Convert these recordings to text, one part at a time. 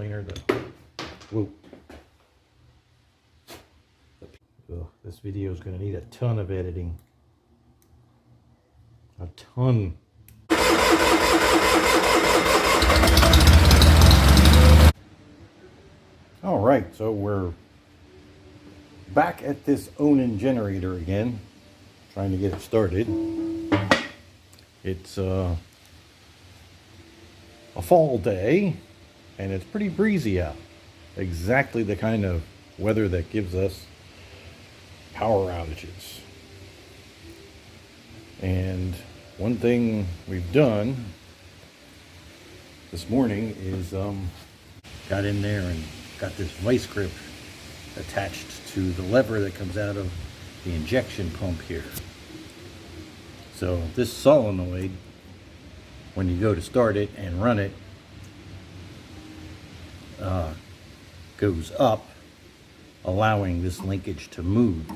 cleaner. This video is going to need a ton of editing. A ton. All right, so we're back at this Onan generator again, trying to get it started. It's a fall day, and it's pretty breezy out. Exactly the kind of weather that gives us power outages. And one thing we've done this morning is got in there and got this vice grip attached to the lever that comes out of the injection pump here. So this solenoid, when you go to start it and run it, goes up, allowing this linkage to move.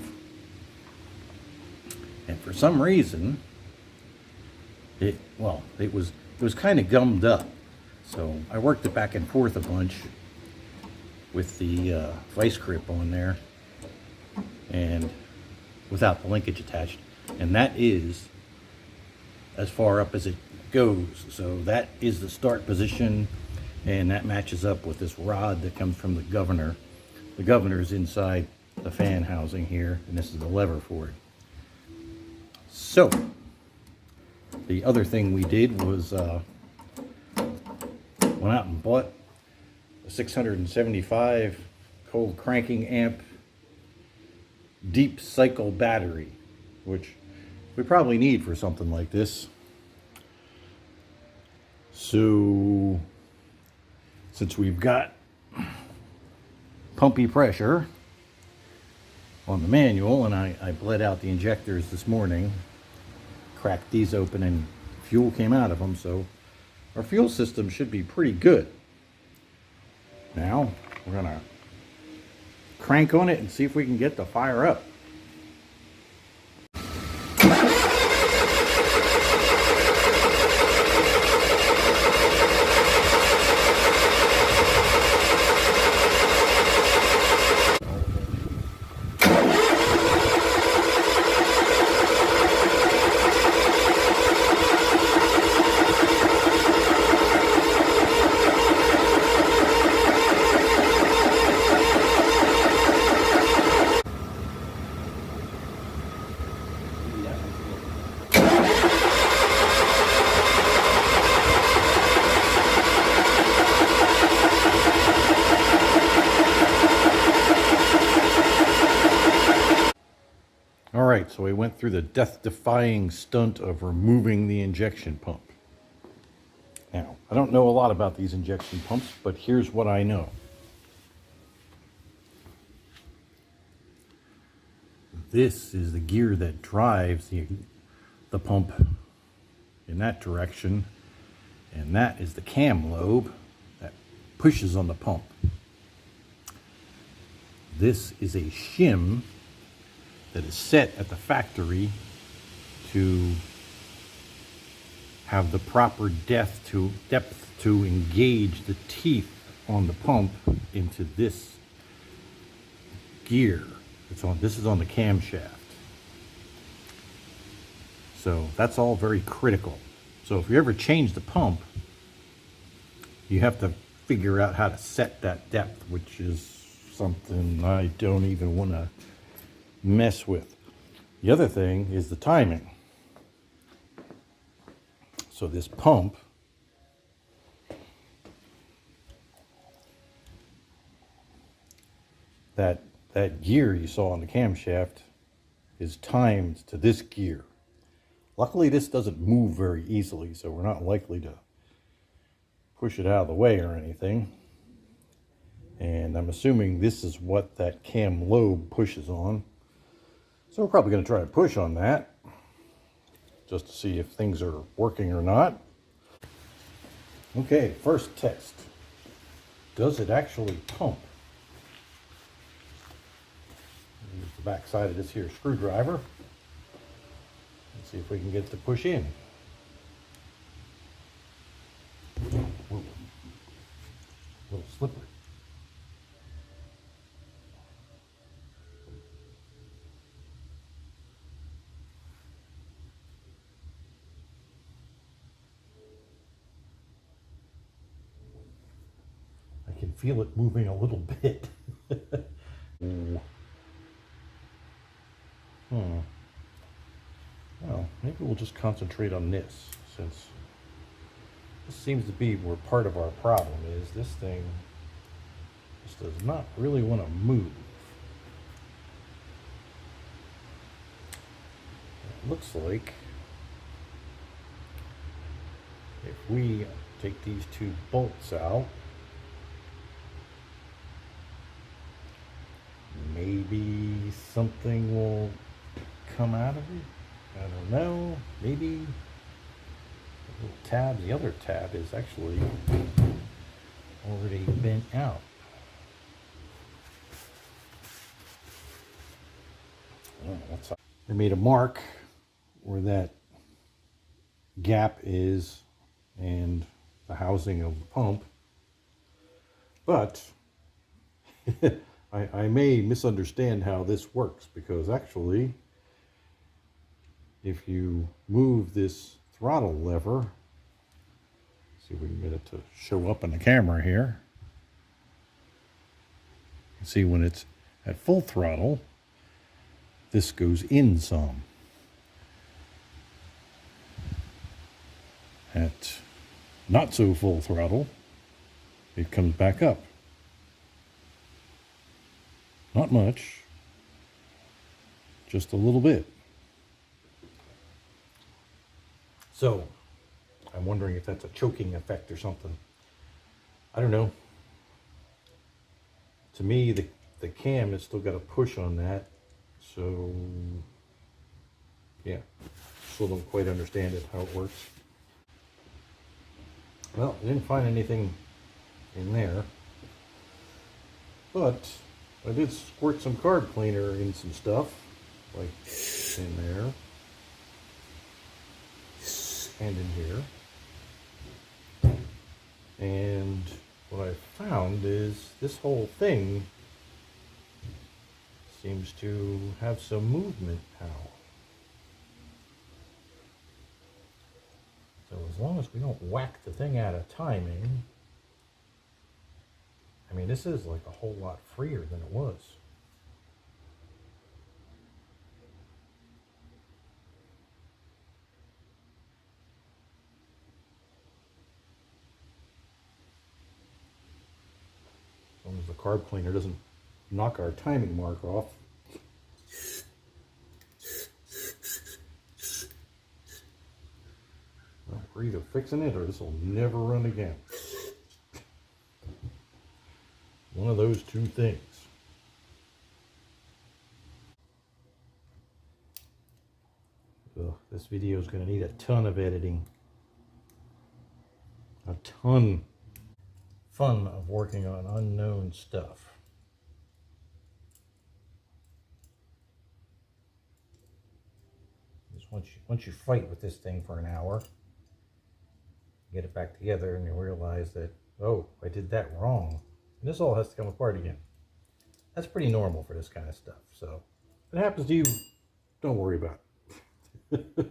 And for some reason, it was kind of gummed up. So I worked it back and forth a bunch with the vice grip on there and without the linkage attached. And that is as far up as it goes. So that is the start position, and that matches up with this rod that comes from the governor. The governor is inside the fan housing here, and this is the lever for it. So the other thing we did was went out and bought a 675 cold cranking amp deep cycle battery, which we probably need for something like this. So since we've got pumpy pressure on the manual, and I bled out the injectors this morning, cracked these open, and fuel came out of them, so our fuel system should be pretty good. Now we're gonna crank on it and see if we can get the fire up. All right, so we went through the death-defying stunt of removing the injection pump. Now, I don't know a lot about these injection pumps, but here's what I know. This is the gear that drives the pump in that direction, and that is the cam lobe that pushes on the pump. This is a shim that is set at the factory to have the proper depth to engage the teeth on the pump into this gear. This is on the camshaft. So that's all very critical. So if you ever change the pump, you have to figure out how to set that depth, which is something I don't even want to mess with. The other thing is the timing. So this pump that gear you saw on the camshaft is timed to this gear. Luckily this doesn't move very easily, so we're not likely to push it out of the way or anything. And I'm assuming this is what that cam lobe pushes on. So we're probably going to try to push on that just to see if things are working or not. Okay, first test. Does it actually pump? Use the back side of this here screwdriver. Let's see if we can get it to push in. Whoa. A little slippery. feel it moving a little bit. Ooh. Well, maybe we'll just concentrate on this, since this seems to be where part of our problem is. This thing just does not really want to move. It looks like if we take these two bolts out, maybe something will come out of it. I don't know. Maybe the little tab, the other tab is actually already bent out. I don't know what's up. They made a mark where that gap is and the housing of the pump, but I may misunderstand how this works, because actually if you move this throttle lever, see if we can get it to show up on the camera here. You can see when it's at full throttle, this goes in some. At not so full throttle, it comes back up. Not much, just a little bit. So, I'm wondering if that's a choking effect or something. I don't know. To me, the cam has still got a push on that. So, yeah, still don't quite understand it, how it works. Well, I didn't find anything in there, but I did squirt some carb cleaner in some stuff, like in there and in here. And what I found is this whole thing seems to have some movement now. So as long as we don't whack the thing out of timing, I mean, this is like a whole lot freer than it was. As long as the carb cleaner doesn't knock our timing mark off. Well, we're either fixing it or this will never run again. One of those two things. Ugh, this video is going to need a ton of editing. A ton. Fun of working on unknown stuff. Just once you fight with this thing for an hour, get it back together, and you realize that, oh, I did that wrong. And this all has to come apart again. That's pretty normal for this kind of stuff. So if it happens to you, don't worry about it.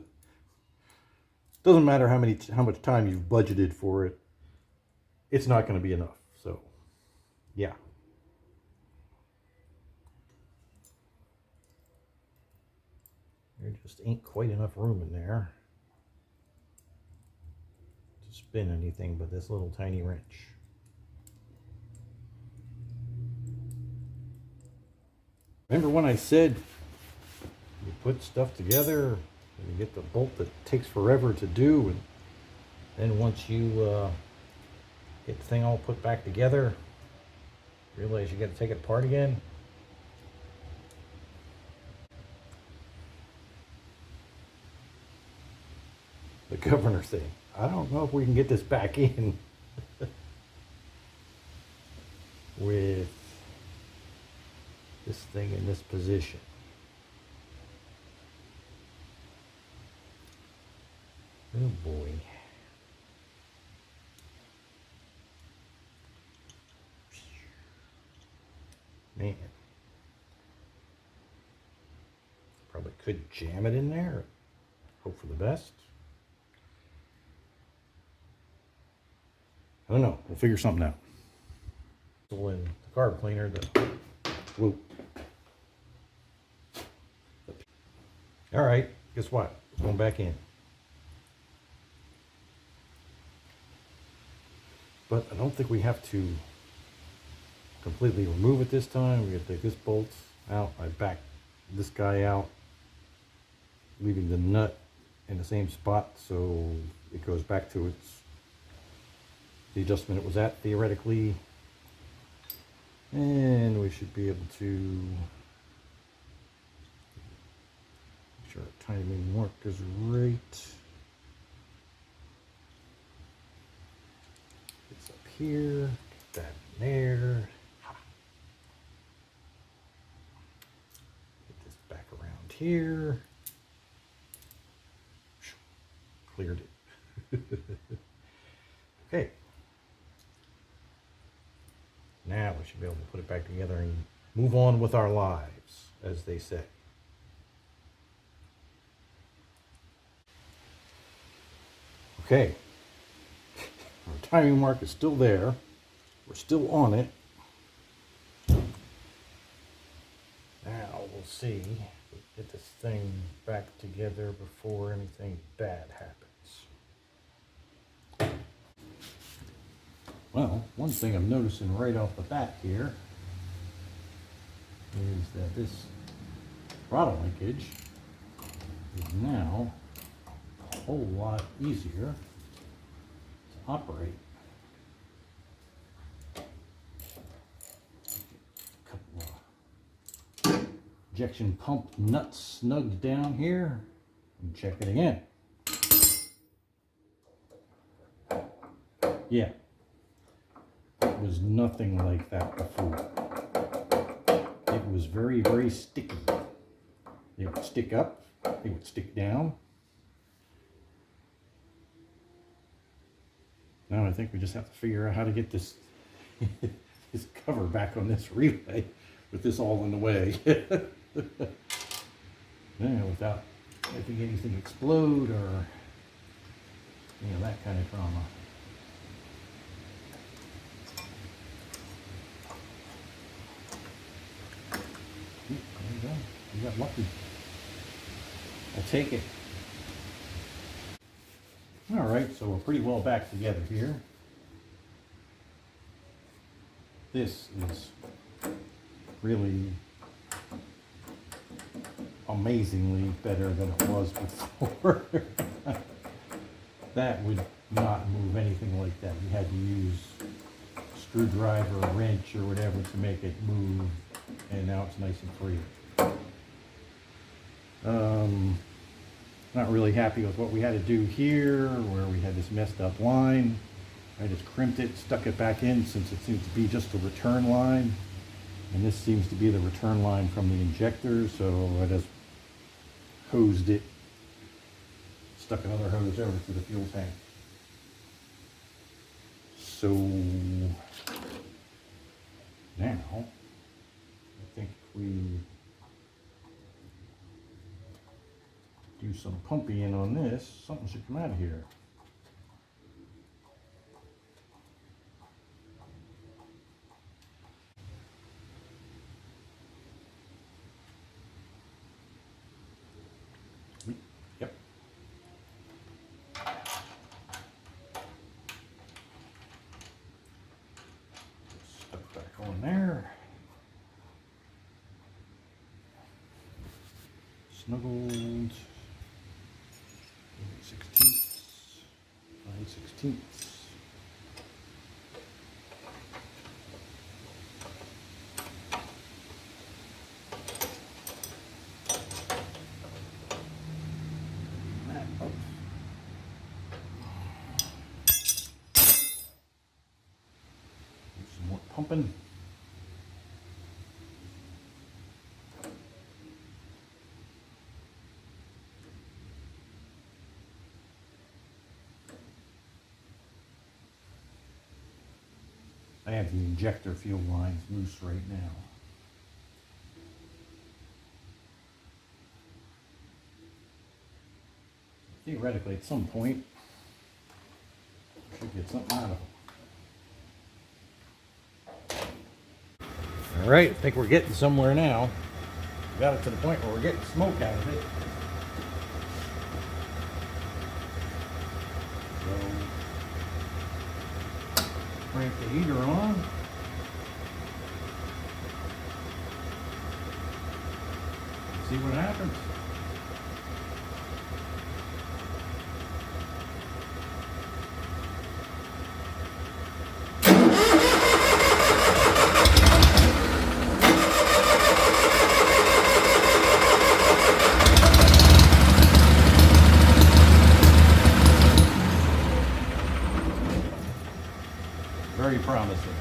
Doesn't matter how much time you've budgeted for it. It's not going to be enough. So, yeah. There just ain't quite enough room in there to spin anything but this little tiny wrench. Remember when I said you put stuff together and you get the bolt that takes forever to do, and then once you get the thing all put back together, realize you got to take it apart again? The governor thing. I don't know if we can get this back in with this thing in this position. Oh boy. Man. Probably could jam it in there. Hope for the best. I don't know. We'll figure something out. in the carb cleaner, the whoop. All right, guess what? It's going back in. But I don't think we have to completely remove it this time. We got to take this bolt out. I back this guy out, leaving the nut in the same spot so it goes back to the adjustment it was at theoretically. And we should be able to make sure our timing mark is right. It's up here, get that in there. Get this back around here. Cleared it. Okay. Now we should be able to put it back together and move on with our lives, as they say. Okay. Our timing mark is still there. We're still on it. Now we'll see if we get this thing back together before anything bad happens. Well, one thing I'm noticing right off the bat here is that this throttle linkage is now a whole lot easier to operate. A couple of injection pump nuts snugged down here and check it again. Yeah. It was nothing like that before. It was very, very sticky. It would stick up, it would stick down. Now I think we just have to figure out how to get this this cover back on this relay with this all in the way. Yeah, without making anything explode or that kind of drama. There you go. You got lucky. I'll take it. All right, so we're pretty well back together here. This is really amazingly better than it was before. That would not move anything like that. You had to use a screwdriver, a wrench, or whatever to make it move. And now it's nice and free. Not really happy with what we had to do here, where we had this messed up line. I just crimped it, stuck it back in since it seems to be just a return line. And this seems to be the return line from the injector, so I just hosed it, stuck another hose over to the fuel tank. So now, I think if we do some pumping in on this, something should come out of here. Yep. Stuff back on there. Snuggled. 16ths. 9/16. Some more pumping. I have the injector fuel lines loose right now. Theoretically, at some point, I should get something out of them. All right, I think we're getting somewhere now. We got it to the point where we're getting smoke out of it. So, crank the heater on. See what happens. Very promising.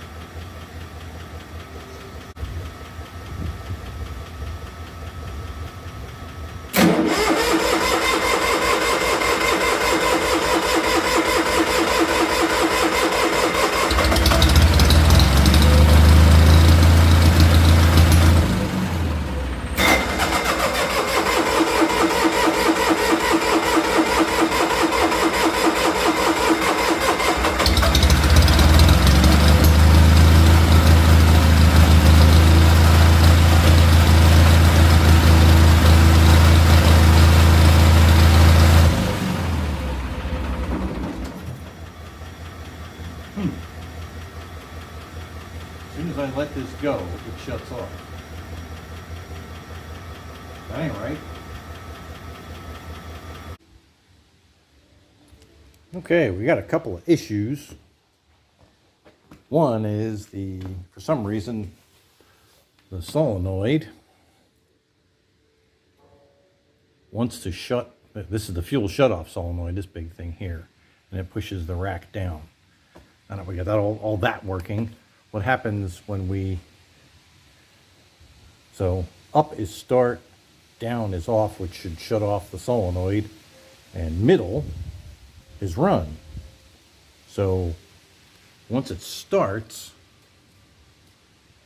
As soon as I let this go, it shuts off. That ain't right. Okay, we got a couple of issues. One is for some reason, the solenoid wants to shut. This is the fuel shutoff solenoid, this big thing here, and it pushes the rack down. I don't know if we got that all that working. What happens when so up is start, down is off, which should shut off the solenoid, and middle is run. So once it starts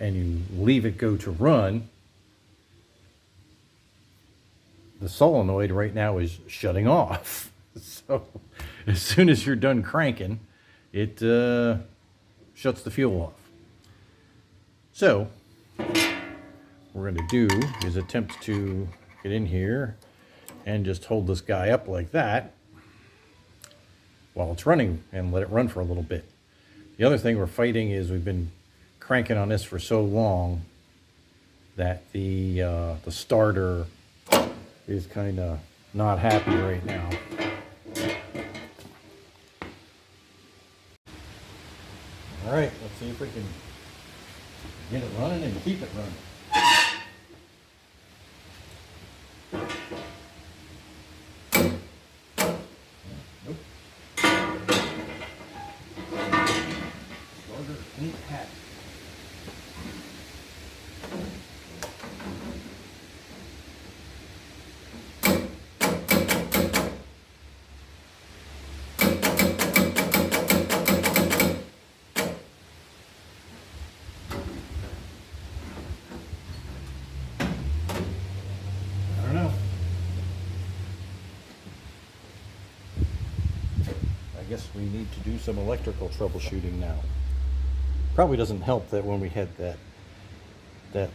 and you leave it go to run, the solenoid right now is shutting off. So as soon as you're done cranking, it shuts the fuel off. So what we're going to do is attempt to get in here and just hold this guy up like that while it's running and let it run for a little bit. The other thing we're fighting is we've been cranking on this for so long that the starter is kind of not happy right now. All right, let's see if we can get it running and keep it running. Nope. Starter ain't happy. I guess we need to do some electrical troubleshooting now. Probably doesn't help that when we had that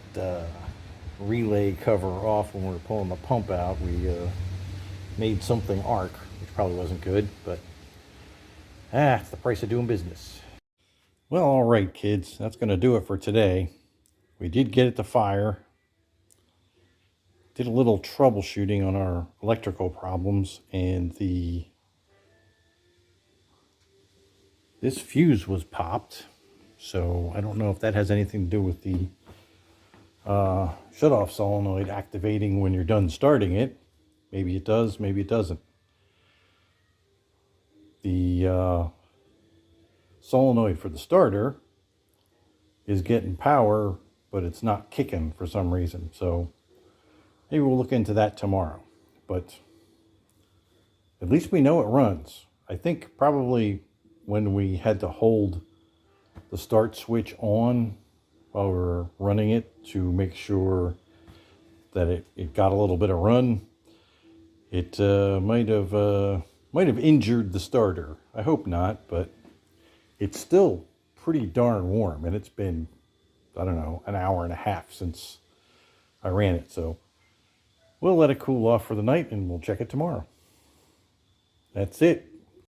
relay cover off when we were pulling the pump out, we made something arc, which probably wasn't good, but it's the price of doing business. Well, all right, kids, that's going to do it for today. We did get it to fire. Did a little troubleshooting on our electrical problems, and this fuse was popped, so I don't know if that has anything to do with the shutoff solenoid activating when you're done starting it. Maybe it does, maybe it doesn't. The solenoid for the starter is getting power, but it's not kicking for some reason, so maybe we'll look into that tomorrow. But at least we know it runs. I think probably when we had to hold the start switch on while we were running it to make sure that it got a little bit of run, it might have injured the starter. I hope not, but it's still pretty darn warm, and it's been I don't know, an hour and a half since I ran it. So we'll let it cool off for the night and we'll check it tomorrow. That's it.